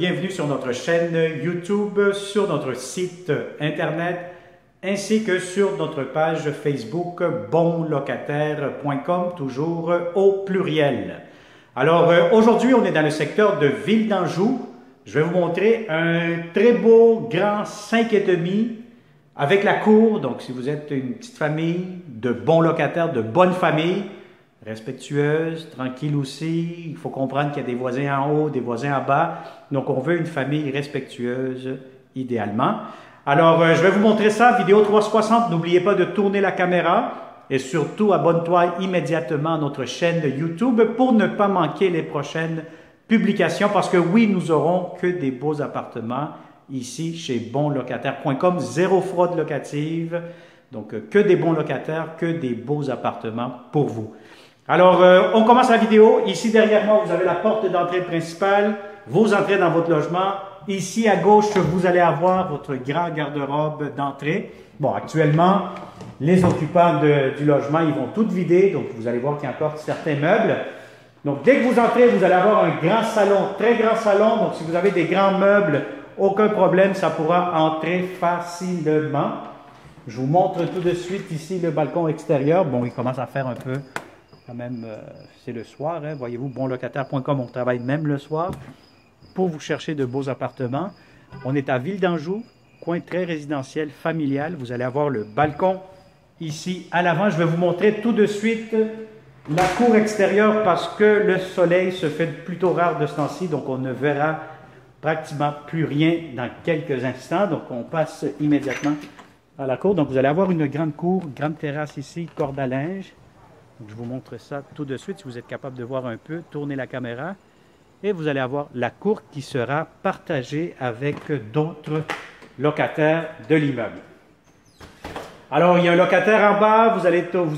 bienvenue sur notre chaîne YouTube, sur notre site internet, ainsi que sur notre page Facebook bonlocataire.com, toujours au pluriel. Alors aujourd'hui, on est dans le secteur de Ville d'Anjou. Je vais vous montrer un très beau grand 5,5 avec la cour. Donc si vous êtes une petite famille de bons locataires, de bonne famille, respectueuse, tranquille aussi. Il faut comprendre qu'il y a des voisins en haut, des voisins en bas. Donc, on veut une famille respectueuse, idéalement. Alors, je vais vous montrer ça, vidéo 360. N'oubliez pas de tourner la caméra et surtout, abonne-toi immédiatement à notre chaîne YouTube pour ne pas manquer les prochaines publications parce que oui, nous aurons que des beaux appartements ici chez bonlocataire.com. Zéro fraude locative. Donc, que des bons locataires, que des beaux appartements pour vous. Alors, on commence la vidéo. Ici, derrière moi, vous avez la porte d'entrée principale. Vous entrez dans votre logement. Ici, à gauche, vous allez avoir votre grand garde-robe d'entrée. Bon, actuellement, les occupants du logement, ils vont tout vider. Donc, vous allez voir qu'il y a encore certains meubles. Donc, dès que vous entrez, vous allez avoir un grand salon, très grand salon. Donc, si vous avez des grands meubles, aucun problème, ça pourra entrer facilement. Je vous montre tout de suite ici le balcon extérieur. Bon, il commence à faire un peu... Quand même, c'est le soir, hein. Voyez-vous, bonlocataire.com, on travaille même le soir pour vous chercher de beaux appartements. On est à Ville d'Anjou, coin très résidentiel, familial. Vous allez avoir le balcon ici à l'avant. Je vais vous montrer tout de suite la cour extérieure parce que le soleil se fait plutôt rare de ce temps-ci, donc on ne verra pratiquement plus rien dans quelques instants. Donc on passe immédiatement à la cour. Donc vous allez avoir une grande cour, grande terrasse ici, corde à linge. Donc, je vous montre ça tout de suite, si vous êtes capable de voir un peu, tournez la caméra et vous allez avoir la cour qui sera partagée avec d'autres locataires de l'immeuble. Alors, il y a un locataire en bas, vous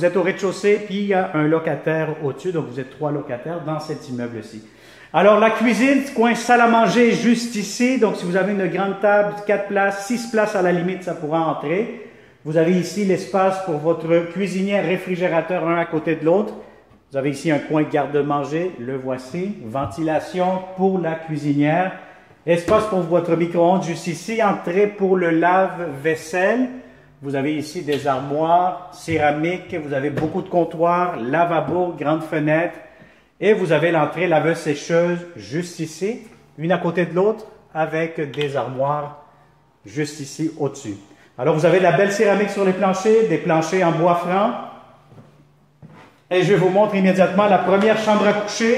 êtes au rez-de-chaussée, puis il y a un locataire au-dessus, donc vous êtes 3 locataires dans cet immeuble-ci. Alors, la cuisine, coin salle à manger juste ici, donc si vous avez une grande table, 4 places, 6 places à la limite, ça pourra entrer. Vous avez ici l'espace pour votre cuisinière, réfrigérateur, un à côté de l'autre. Vous avez ici un coin garde-manger, le voici. Ventilation pour la cuisinière. Espace pour votre micro-ondes juste ici. Entrée pour le lave-vaisselle. Vous avez ici des armoires céramiques. Vous avez beaucoup de comptoirs, lavabo, grande fenêtre. Et vous avez l'entrée laveuse-sécheuse juste ici. Une à côté de l'autre avec des armoires juste ici au-dessus. Alors, vous avez de la belle céramique sur les planchers, des planchers en bois franc. Et je vous montre immédiatement la première chambre à coucher.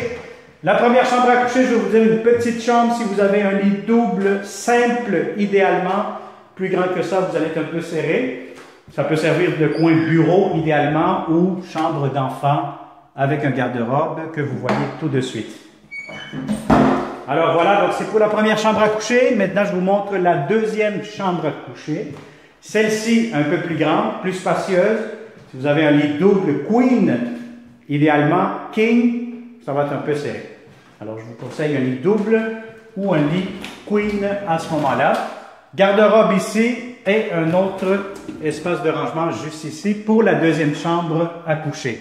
La première chambre à coucher, je vais vous dire une petite chambre. Si vous avez un lit double, simple, idéalement, plus grand que ça, vous allez être un peu serré. Ça peut servir de coin bureau, idéalement, ou chambre d'enfant avec un garde-robe que vous voyez tout de suite. Alors voilà, donc c'est pour la première chambre à coucher. Maintenant, je vous montre la deuxième chambre à coucher. Celle-ci, un peu plus grande, plus spacieuse. Si vous avez un lit double queen, idéalement king, ça va être un peu serré. Alors, je vous conseille un lit double ou un lit queen à ce moment-là. Garde-robe ici et un autre espace de rangement juste ici pour la deuxième chambre à coucher.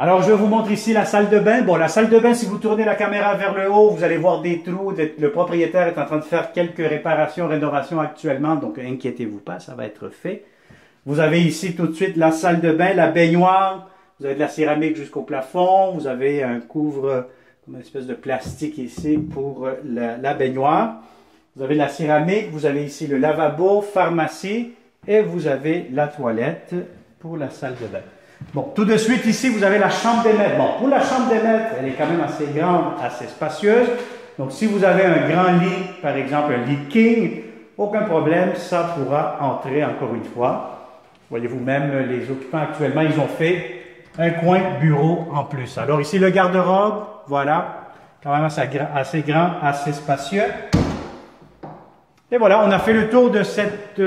Alors, je vous montre ici la salle de bain. Bon, la salle de bain, si vous tournez la caméra vers le haut, vous allez voir des trous. Le propriétaire est en train de faire quelques réparations, rénovations actuellement. Donc, inquiétez-vous pas, ça va être fait. Vous avez ici tout de suite la salle de bain, la baignoire. Vous avez de la céramique jusqu'au plafond. Vous avez un couvre, comme une espèce de plastique ici pour la baignoire. Vous avez de la céramique. Vous avez ici le lavabo, pharmacie. Et vous avez la toilette pour la salle de bain. Bon, tout de suite ici, vous avez la chambre des maîtres. Bon, pour la chambre des maîtres, elle est quand même assez grande, assez spacieuse. Donc, si vous avez un grand lit, par exemple un lit king, aucun problème, ça pourra entrer encore une fois. Voyez-vous, même les occupants actuellement, ils ont fait un coin bureau en plus. Alors ici, le garde-robe, voilà, quand même assez grand, assez spacieux. Et voilà, on a fait le tour de cette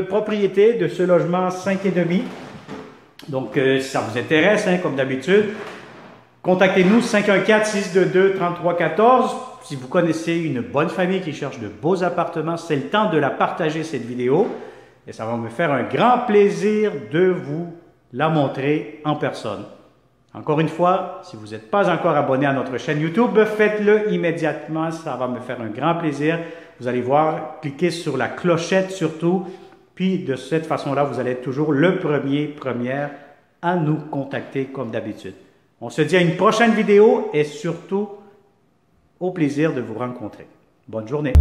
propriété, de ce logement 5,5. Donc, si ça vous intéresse, hein, comme d'habitude, contactez-nous 514-622-3314. Si vous connaissez une bonne famille qui cherche de beaux appartements, c'est le temps de la partager cette vidéo. Et ça va me faire un grand plaisir de vous la montrer en personne. Encore une fois, si vous n'êtes pas encore abonné à notre chaîne YouTube, faites-le immédiatement, ça va me faire un grand plaisir. Vous allez voir, cliquez sur la clochette surtout, puis de cette façon-là, vous allez être toujours le première à nous contacter comme d'habitude. On se dit à une prochaine vidéo et surtout, au plaisir de vous rencontrer. Bonne journée!